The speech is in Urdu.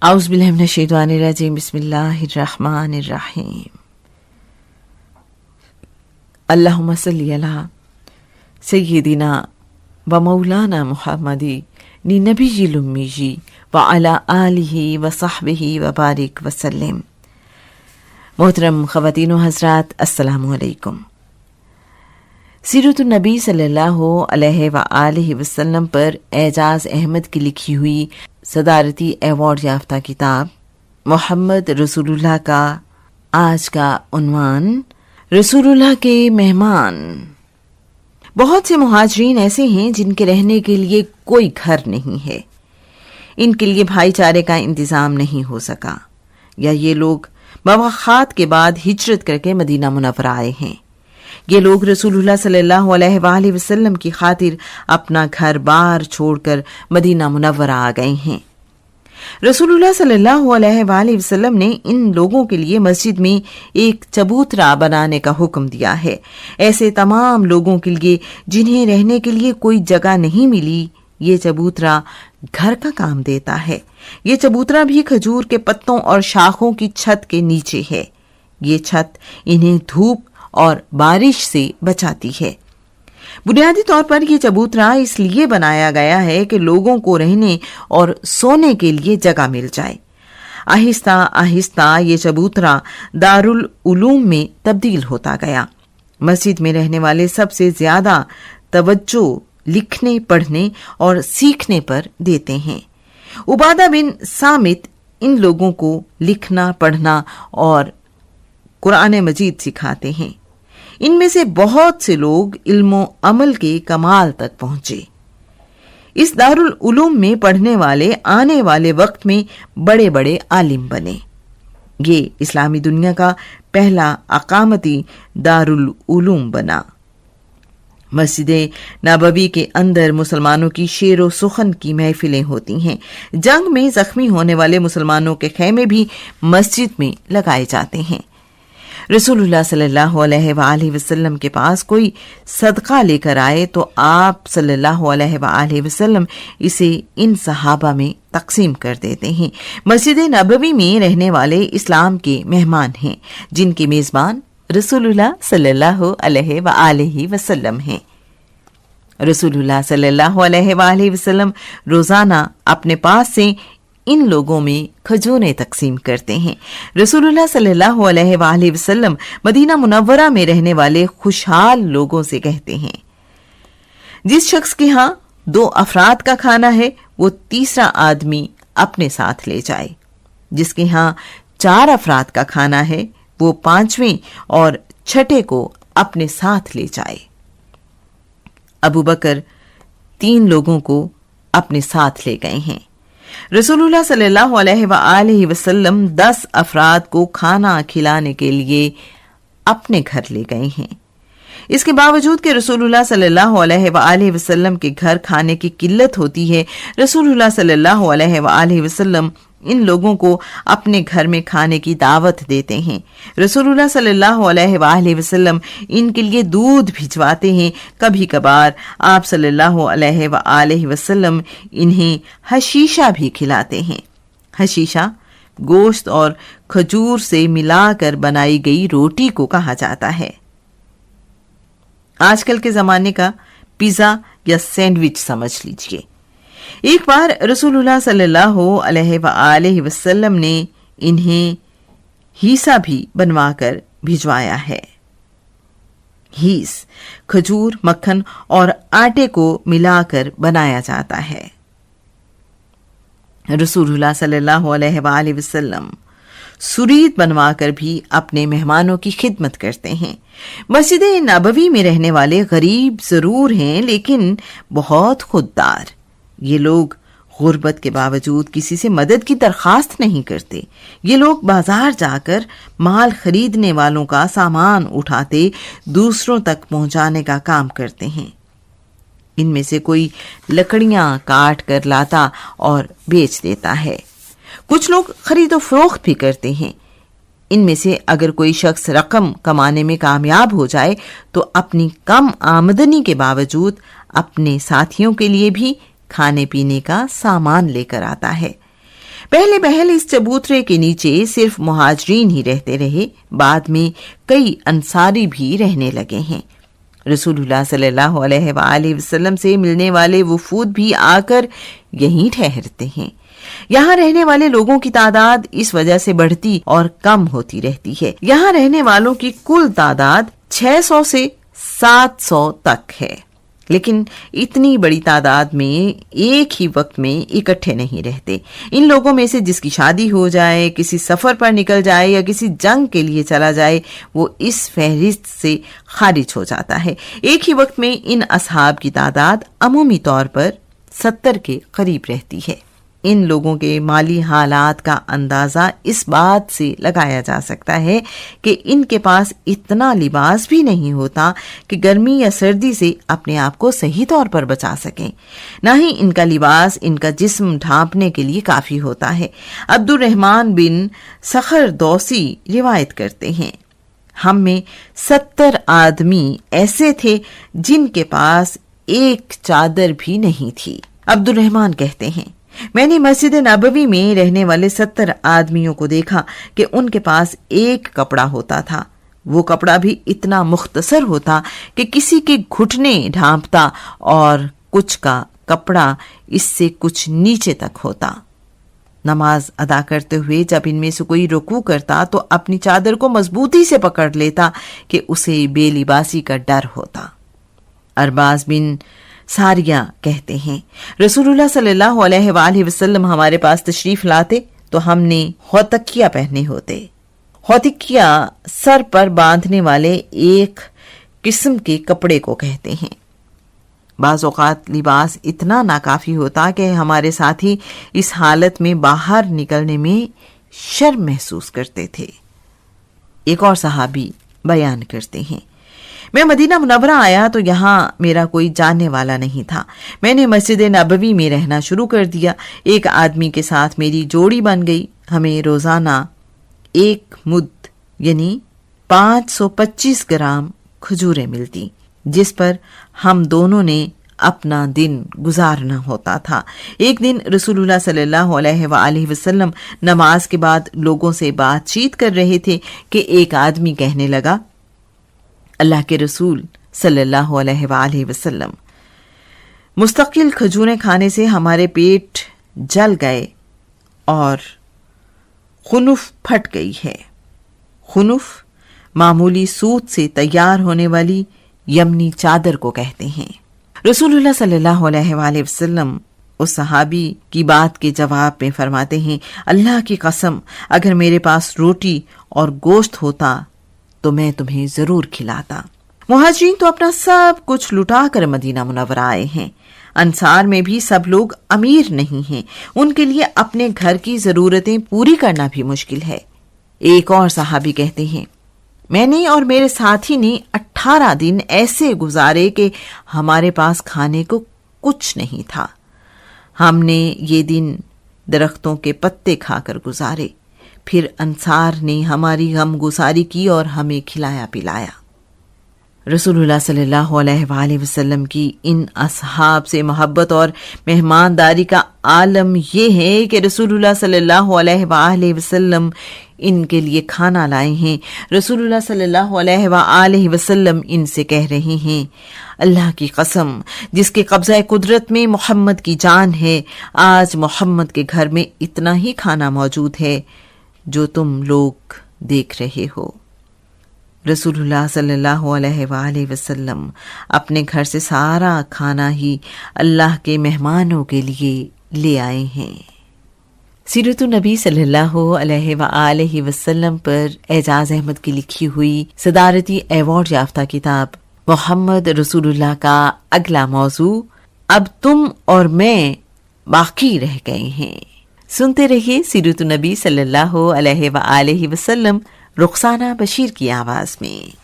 اعوذ باللہ من الشیطان الرجیم بسم اللہ الرحمن الرحیم اللہم صلی علی سیدنا و مولانا محمدی نبی الامی وعلی آلہ و صحبہ و بارک وسلم۔ محترم خواتین و حضرات، السلام علیکم۔ سیرت النبی صلی اللہ علیہ وآلہ وسلم پر اعجاز احمد کی لکھی ہوئی صدارتی ایوارڈ یافتہ کتاب محمد رسول اللہ کا آج کا عنوان رسول اللہ کے مہمان۔ بہت سے مہاجرین ایسے ہیں جن کے رہنے کے لیے کوئی گھر نہیں ہے، ان کے لیے بھائی چارے کا انتظام نہیں ہو سکا، یا یہ لوگ مواخات کے بعد ہجرت کر کے مدینہ منورہ آئے ہیں۔ یہ لوگ رسول اللہ صلی اللہ علیہ وآلہ وسلم کی خاطر اپنا گھر بار چھوڑ کر مدینہ منورہ آ گئے ہیں۔ رسول اللہ صلی اللہ علیہ وآلہ وسلم نے ان لوگوں کے لیے مسجد میں ایک چبوترا بنانے کا حکم دیا ہے۔ ایسے تمام لوگوں کے لیے جنہیں رہنے کے لیے کوئی جگہ نہیں ملی، یہ چبوترا گھر کا کام دیتا ہے۔ یہ چبوترا بھی کھجور کے پتوں اور شاخوں کی چھت کے نیچے ہے۔ یہ چھت انہیں دھوپ اور بارش سے بچاتی ہے۔ بنیادی طور پر یہ چبوترا اس لیے بنایا گیا ہے کہ لوگوں کو رہنے اور سونے کے لیے جگہ مل جائے۔ آہستہ آہستہ یہ چبوترا دارالعلوم میں تبدیل ہوتا گیا۔ مسجد میں رہنے والے سب سے زیادہ توجہ لکھنے، پڑھنے اور سیکھنے پر دیتے ہیں۔ عبادہ بن صامت ان لوگوں کو لکھنا، پڑھنا اور قرآن مجید سکھاتے ہیں۔ ان میں سے بہت سے لوگ علم و عمل کے کمال تک پہنچے۔ اس دارالعلوم میں پڑھنے والے آنے والے وقت میں بڑے بڑے عالم بنے۔ یہ اسلامی دنیا کا پہلا اقامتی دارالعلوم بنا۔ مسجد نبوی کے اندر مسلمانوں کی شعر و سخن کی محفلیں ہوتی ہیں۔ جنگ میں زخمی ہونے والے مسلمانوں کے خیمے بھی مسجد میں لگائے جاتے ہیں۔ رسول اللہ صلی اللہ علیہ وآلہ وسلم کے پاس کوئی صدقہ لے کر آئے تو آپ صلی اللہ علیہ وآلہ وسلم اسے ان صحابہ میں تقسیم کر دیتے ہیں۔ مسجد نبوی میں رہنے والے اسلام کے مہمان ہیں، جن کے میزبان رسول اللہ صلی اللہ علیہ وآلہ وسلم ہیں۔ رسول اللہ صلی اللہ علیہ وآلہ وسلم روزانہ اپنے پاس سے ان لوگوں میں کھجوریں تقسیم کرتے ہیں۔ رسول اللہ صلی اللہ علیہ وآلہ وسلم مدینہ منورہ میں رہنے والے خوشحال لوگوں سے کہتے ہیں، جس شخص کے ہاں 2 افراد کا کھانا ہے وہ تیسرا آدمی اپنے ساتھ لے جائے، جس کے ہاں 4 افراد کا کھانا ہے وہ 5ویں اور 6ٹھے کو اپنے ساتھ لے جائے۔ ابو بکر 3 لوگوں کو اپنے ساتھ لے گئے ہیں۔ رسول اللہ صلی اللہ علیہ وآلہ وسلم 10 افراد کو کھانا کھلانے کے لیے اپنے گھر لے گئے ہیں۔ اس کے باوجود کہ رسول اللہ صلی اللہ علیہ وآلہ وسلم کے گھر کھانے کی قلت ہوتی ہے، رسول اللہ صلی اللہ علیہ وآلہ وسلم ان لوگوں کو اپنے گھر میں کھانے کی دعوت دیتے ہیں۔ رسول اللہ صلی اللہ علیہ وآلہ وسلم ان کے لیے دودھ بھجواتے ہیں۔ کبھی کبھار آپ صلی اللہ علیہ وآلہ وسلم انہیں حشیشہ بھی کھلاتے ہیں۔ حشیشہ گوشت اور کھجور سے ملا کر بنائی گئی روٹی کو کہا جاتا ہے۔ آج کل کے زمانے کا پیزا یا سینڈوچ سمجھ لیجئے۔ ایک بار رسول اللہ صلی اللہ علیہ وآلہ وسلم نے انہیں ہیسا بھی بنوا کر بھجوایا ہے۔ ہیس کھجور، مکھن اور آٹے کو ملا کر بنایا جاتا ہے۔ رسول اللہ صلی اللہ علیہ وآلہ وسلم سرید بنوا کر بھی اپنے مہمانوں کی خدمت کرتے ہیں۔ مسجد نبوی میں رہنے والے غریب ضرور ہیں لیکن بہت خوددار۔ یہ لوگ غربت کے باوجود کسی سے مدد کی درخواست نہیں کرتے۔ یہ لوگ بازار جا کر مال خریدنے والوں کا سامان اٹھاتے دوسروں تک پہنچانے کا کام کرتے ہیں۔ ان میں سے کوئی لکڑیاں کاٹ کر لاتا اور بیچ دیتا ہے۔ کچھ لوگ خرید و فروخت بھی کرتے ہیں۔ ان میں سے اگر کوئی شخص رقم کمانے میں کامیاب ہو جائے تو اپنی کم آمدنی کے باوجود اپنے ساتھیوں کے لیے بھی کھانے پینے کا سامان لے کر آتا ہے۔ پہلے اس چبوترے کے نیچے صرف مہاجرین ہی رہتے رہے، بعد میں کئی انصاری بھی رہنے لگے ہیں۔ رسول اللہ صلی اللہ علیہ وآلہ وسلم سے ملنے والے وفود بھی آ کر یہیں ٹھہرتے ہیں۔ یہاں رہنے والے لوگوں کی تعداد اس وجہ سے بڑھتی اور کم ہوتی رہتی ہے۔ یہاں رہنے والوں کی کل تعداد 600 سے 700 تک ہے، لیکن اتنی بڑی تعداد میں ایک ہی وقت میں اکٹھے نہیں رہتے۔ ان لوگوں میں سے جس کی شادی ہو جائے، کسی سفر پر نکل جائے یا کسی جنگ کے لیے چلا جائے، وہ اس فہرست سے خارج ہو جاتا ہے۔ ایک ہی وقت میں ان اصحاب کی تعداد عمومی طور پر 70 کے قریب رہتی ہے۔ ان لوگوں کے مالی حالات کا اندازہ اس بات سے لگایا جا سکتا ہے کہ ان کے پاس اتنا لباس بھی نہیں ہوتا کہ گرمی یا سردی سے اپنے آپ کو صحیح طور پر بچا سکیں، نہ ہی ان کا لباس ان کا جسم ڈھانپنے کے لیے کافی ہوتا ہے۔ عبد الرحمن بن صخر دوسی روایت کرتے ہیں، ہم میں 70 آدمی ایسے تھے جن کے پاس ایک چادر بھی نہیں تھی۔ عبد الرحمن کہتے ہیں، میں نے مسجد نبوی میں رہنے والے 70 آدمیوں کو دیکھا کہ ان کے پاس ایک کپڑا ہوتا تھا، وہ کپڑا بھی اتنا مختصر ہوتا کہ کسی کے گھٹنے ڈھانپتا اور کچھ کا کپڑا اس سے کچھ نیچے تک ہوتا۔ نماز ادا کرتے ہوئے جب ان میں سے کوئی رکوع کرتا تو اپنی چادر کو مضبوطی سے پکڑ لیتا کہ اسے بے لباسی کا ڈر ہوتا۔ ارباز بن ساریہ کہتے ہیں، رسول اللہ صلی اللہ علیہ وآلہ وسلم ہمارے پاس تشریف لاتے تو ہم نے ہوتکیہ پہنے ہوتے۔ ہوتکیہ سر پر باندھنے والے ایک قسم کے کپڑے کو کہتے ہیں۔ بعض اوقات لباس اتنا ناکافی ہوتا کہ ہمارے ساتھی اس حالت میں باہر نکلنے میں شرم محسوس کرتے تھے۔ ایک اور صحابی بیان کرتے ہیں، میں مدینہ منورہ آیا تو یہاں میرا کوئی جاننے والا نہیں تھا۔ میں نے مسجد نبوی میں رہنا شروع کر دیا۔ ایک آدمی کے ساتھ میری جوڑی بن گئی۔ ہمیں روزانہ 1 مد یعنی 525 گرام کھجوریں ملتی، جس پر ہم دونوں نے اپنا دن گزارنا ہوتا تھا۔ ایک دن رسول اللہ صلی اللہ علیہ وآلہ وسلم نماز کے بعد لوگوں سے بات چیت کر رہے تھے کہ ایک آدمی کہنے لگا، اللہ کے رسول صلی اللہ علیہ وآلہ وسلم، مستقل کھجوریں کھانے سے ہمارے پیٹ جل گئے اور خنف پھٹ گئی ہے۔ خنف معمولی سوت سے تیار ہونے والی یمنی چادر کو کہتے ہیں۔ رسول اللہ صلی اللہ علیہ وآلہ وسلم اس صحابی کی بات کے جواب میں فرماتے ہیں، اللہ کی قسم اگر میرے پاس روٹی اور گوشت ہوتا تو میں تمہیں ضرور کھلاتا۔ مہاجرین تو اپنا سب کچھ لٹا کر مدینہ منورہ آئے ہیں۔ انصار میں بھی سب لوگ امیر نہیں ہیں، ان کے لیے اپنے گھر کی ضرورتیں پوری کرنا بھی مشکل ہے۔ ایک اور صحابی کہتے ہیں، میں نے اور میرے ساتھی نے 18 دن ایسے گزارے کہ ہمارے پاس کھانے کو کچھ نہیں تھا۔ ہم نے یہ دن درختوں کے پتے کھا کر گزارے، پھر انصار نے ہماری غم گساری کی اور ہمیں کھلایا پلایا۔ رسول اللہ صلی اللہ علیہ وآلہ وسلم کی ان اصحاب سے محبت اور مہمانداری کا عالم یہ ہے کہ رسول اللہ صلی اللہ علیہ وآلہ وسلم ان کے لیے کھانا لائے ہیں۔ رسول اللہ صلی اللہ علیہ وآلہ وسلم ان سے کہہ رہے ہیں، اللہ کی قسم جس کے قبضہ قدرت میں محمد کی جان ہے، آج محمد کے گھر میں اتنا ہی کھانا موجود ہے جو تم لوگ دیکھ رہے ہو۔ رسول اللہ صلی اللہ علیہ وآلہ وسلم اپنے گھر سے سارا کھانا ہی اللہ کے مہمانوں کے لیے لے آئے ہیں۔ سیرت النبی صلی اللہ علیہ وآلہ وسلم پر اعجاز احمد کی لکھی ہوئی صدارتی ایوارڈ یافتہ کتاب محمد رسول اللہ کا اگلا موضوع اب تم اور میں باقی رہ گئے ہیں۔ سنتے رہیے سیرت النبی صلی اللہ علیہ وآلہ وسلم رخسانہ بشیر کی آواز میں۔